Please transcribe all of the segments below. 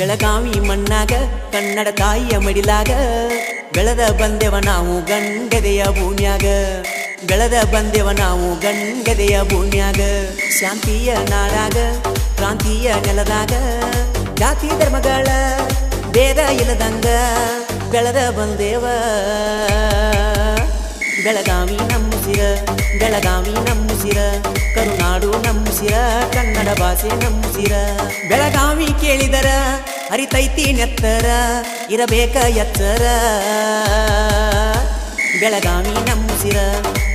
ಬೆಳಗಾವಿ ಮಣ್ಣಾಗ ಕನ್ನಡ ತಾಯಿಯ ಮಡಿಲಾಗ ಬೆಳೆದ ಬಂದೆವ ನಾವು ಗಂಗೆದೆಯ ಭೂಮ್ಯಾಗ ಬೆಳೆದ ಬಂದೆವ ನಾವು ಗಂಗೆದೆಯ ಭೂಮ್ಯಾಗ ಶಾಂತಿಯ ನಾಡಾಗ ಕ್ರಾಂತಿಯ ನೆಲದಾಗ ಜಾತಿ ಧರ್ಮಗಳ ಭೇದ ಇಲ್ಲದಂಗ ಬೆಳೆದ ಬಂದೇವ ಬೆಳಗಾವಿ ನಮ್ಮುಸಿರ ಬೆಳಗಾವಿ ನಮ್ಮುಸಿರ ಕರುನಾಡು ನಮ್ಮುಸಿರ ಕನ್ನಡ ಭಾಷೆ ನಮ್ಮುಸಿರ ಬೆಳಗಾವಿ ಕೇಳಿದರ ಹರಿತೈತಿ ನೆತ್ತರ ಇರಬೇಕ ಎತ್ತರ ಬೆಳಗಾವಿ ನಮ್ಮುಸಿರ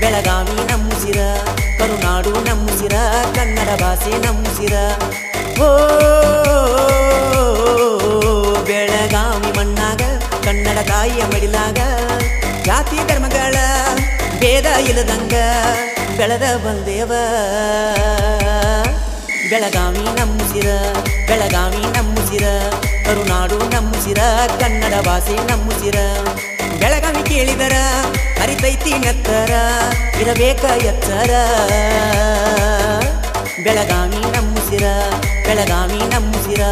ಬೆಳಗಾವಿ ನಮ್ಮುಸಿರ ಕರುನಾಡು ನಮ್ಮುಸಿರ ಕನ್ನಡ ಭಾಷೆ ನಮ್ಮುಸಿರ ಓ ಬೆಳಗಾವಿ ಮಣ್ಣಾಗ ಕನ್ನಡ ತಾಯಿಯ ಮಡಿಲಾಗ ಜಾತಿ ಧರ್ಮಗಳ ಭೇದ ಇಲ್ಲದಂಗ ಬೆಳೆದ ಬಂದೇವ ಬೆಳಗಾವಿ ನಮ್ಮುಸಿರ ಬೆಳಗಾವಿ ನಮ್ಮುಸಿರ ಕರುನಾಡು ನಮ್ಮುಸಿರ ಕನ್ನಡ ಭಾಷೆ ನಮ್ಮುಸಿರ ಬೆಳಗಾವಿ ಕೇಳಿದರ ಹರಿತೈತಿ ನೆತ್ತರ ಇರಬೇಕ ಎತ್ತರ ಬೆಳಗಾವಿ ನಮ್ಮುಸಿರ ಬೆಳಗಾವಿ ನಮ್ಮುಸಿರ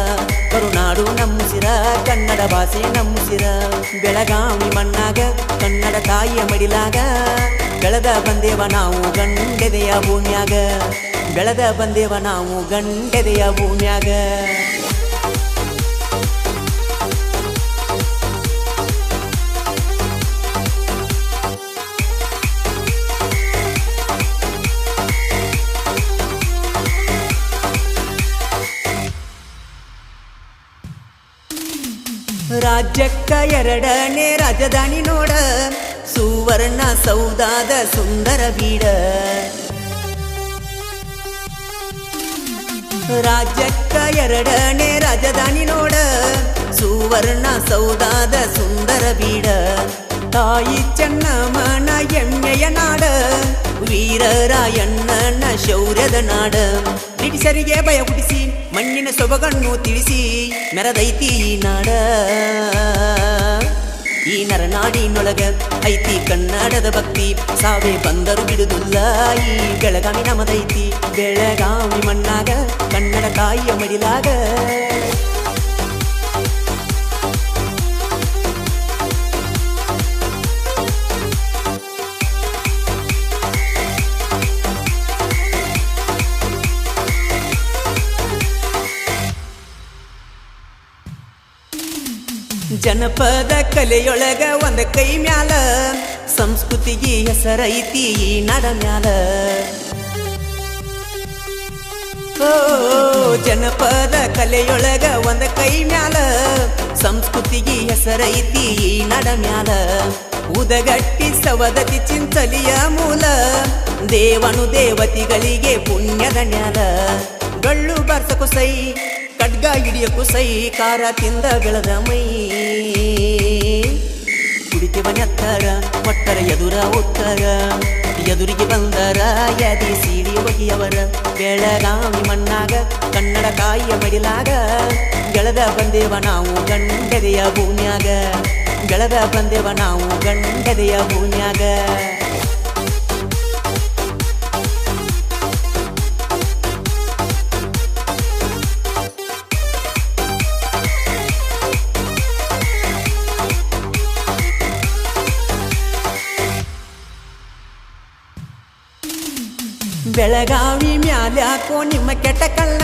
ಕರುನಾಡು ನಮ್ಮುಸಿರ ಕನ್ನಡ ಭಾಷೆ ನಮ್ಮುಸಿರ ಬೆಳಗಾವಿ ಮಣ್ಣಾಗ ಕನ್ನಡ ತಾಯಿಯ ಮಡಿಲಾಗ ಬೆಳೆದ ಬಂದೇವ ನಾವು ಗಂಗೆದೆಯ ಭೂಮ್ಯಾಗ ಬೆಳೆದ ಬಂದೇವ ನಾವು ಗಂಗೆದೆಯ ಭೂಮ್ಯಾಗ ರಾಜ್ಯಕ್ಕ ಎರಡನೇ ರಾಜಧಾನಿ ನೋಡ ಸುವರ್ಣ ಸೌಧಾದ ಸುಂದರ ಬೀಡ ರಾಜ್ಯಕ್ಕ ಎರಡನೇ ರಾಜಧಾನಿ ನೋಡ ಸುವರ್ಣ ಸೌಧಾದ ಸುಂದರ ಬೀಡ ತಾಯಿ ಚೆನ್ನಮ್ಮನ ಎಮ್ಮೆಯ ನಾಡ ವೀರರಾಯಣ್ಣನ ಶೌರ್ಯದ ನಾಡ ಬ್ರಿಟಿಷರಿಗೆ ಭಯ ಹುಟ್ಟಿಸಿ ಮಣ್ಣಿನ ಸೊಬಗನ್ನು ತಿಳಿಸಿ ಮೆರದೈತಿ ಈ ನಾಡ ಈ ನರನಾಡಿನೊಳಗ ಐತಿ ಕನ್ನಡದ ಭಕ್ತಿ ಸಾವೇ ಬಂದರು ಬಿಡುದಿಲ್ಲ ಈ ಬೆಳಗಾವಿ ನಮದೈತಿ ಬೆಳಗಾವಿ ಮಣ್ಣಾಗ ಕನ್ನಡ ತಾಯಿಯ ಮಡಿಲಾಗ ಜನಪದ ಕಲೆಯೊಳಗ ಒಂದ ಕೈ ಮ್ಯಾಲ ಸಂಸ್ಕೃತಿಗೆ ಹೆಸರೈತಿ ಈ ನಾಡ ಮ್ಯಾಲ ಓ ಜನಪದ ಕಲೆಯೊಳಗ ಒಂದ ಕೈ ಮ್ಯಾಲ ಸಂಸ್ಕೃತಿಗೆ ಹೆಸರೈತಿ ಈ ನಾಡ ಮ್ಯಾಲ ಉದಗಟ್ಟಿ ಸವದತಿ ಚಿಂಚಲಿಯ ಮೂಲ ದೇವನು ದೇವತಿಗಳಿಗೆ ಪುಣ್ಯದ ನ್ಯಾಲ ಗಳ್ಳು ಬರ್ಸಕು ಸೈ ಖಡ್ಗ ಹಿಡಿಯಕು ಸೈ ಕಾರ ತಿಂದ ಬೆಳೆದ ಮೈ ಕುಡಿಕೆವ ನೆತ್ತರ ಕೊಟ್ಟರ ಎದುರ ಉತ್ತರ ಎದುರಿಗೆ ಬಂದರ ಯಾದಿ ಸೀಡಿ ಒಗಿಯವರ ಬೆಳಗಾವಿ ಮಣ್ಣಾಗ ಕನ್ನಡ ತಾಯಿಯ ಮಡಿಲಾಗ ಬೆಳೆದ ಬಂದೇವ ನಾವು ಗಂಗೆದೆಯ ಭೂಮ್ಯಾಗ ಬೆಳೆದ ಬಂದೇವ ನಾವು ಗಂಗೆದೆಯ ಭೂಮ್ಯಾಗ ಬೆಳಗಾವಿ ಮ್ಯಾಲ್ಯಾಕೋ ನಿಮ್ಮ ಕೆಟ್ಟ ಕಣ್ಣ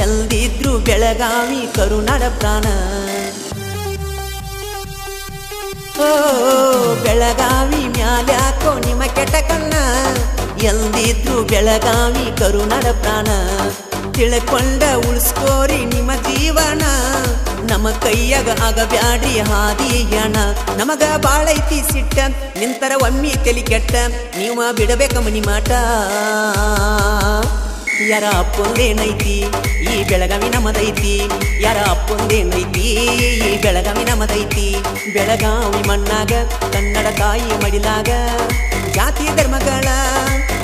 ಎಲ್ದಿದ್ರು ಬೆಳಗಾವಿ ಕರುನಾಡ ಪ್ರಾಣ ಓ ಬೆಳಗಾವಿ ಮ್ಯಾಲ್ಯಾಕೋ ನಿಮ್ಮ ಕೆಟ್ಟ ಕಣ್ಣ ಎಲ್ದಿದ್ರು ಬೆಳಗಾವಿ ಕರುನಾಡ ಪ್ರಾಣ ತಿಳ್ಕೊಂಡ ಉಳಿಸ್ಕೋರಿ ನಿಮ್ಮ ಜೀವನ ನಮ್ಮ ಕೈಯಾಗ ಆಗಬ್ಯಾಡ್ರಿ ಹಾದಿಯಣ ನಮಗ ಬಾಳೈತಿ ಸಿಟ್ಟ ನಿಂತರ ಒಮ್ಮಿ ತಲಿ ಕೆಟ್ಟ ನೀವ ಬಿಡಬೇಕ ಮನಿ ಮಾಟ ಯಾರ ಅಪ್ಪಂದೇನೈತಿ ಈ ಬೆಳಗಾವಿ ನಮದೈತಿ ಯಾರ ಅಪ್ಪಂದೇನೈತಿ ಈ ಬೆಳಗಾವಿ ನಮದೈತಿ ಬೆಳಗಾವಿ ಮಣ್ಣಾಗ ಕನ್ನಡ ತಾಯಿ ಮಡಿಲಾಗ ಜಾತಿ ಧರ್ಮಗಳ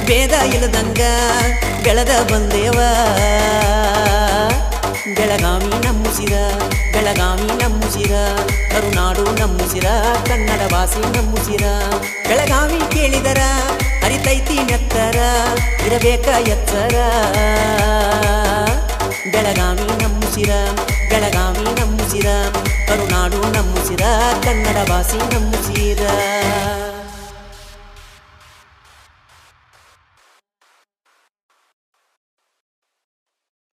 ಭೇದ ಇಲ್ಲದಂಗ ಬೆಳೆದ ಬಂದೇವ ಬೆಳಗಾವಿ ನಮ್ಮುಸಿರ ಬೆಳಗಾವಿ ನಮ್ಮುಸಿರ ಕರುನಾಡು ನಮ್ಮುಸಿರ ಕನ್ನಡ ಭಾಷೆ ನಮ್ಮುಸಿರ ಬೆಳಗಾವಿ ಕೇಳಿದರ ಹರಿತೈತಿ ನೆತ್ತರ ಇರಬೇಕ ಎತ್ತರ ಬೆಳಗಾವಿ ನಮ್ಮುಸಿರ ಬೆಳಗಾವಿ ನಮ್ಮುಸಿರ ಕರುನಾಡು ನಮ್ಮುಸಿರ ಕನ್ನಡ ಭಾಷೆ ನಮ್ಮುಸಿರ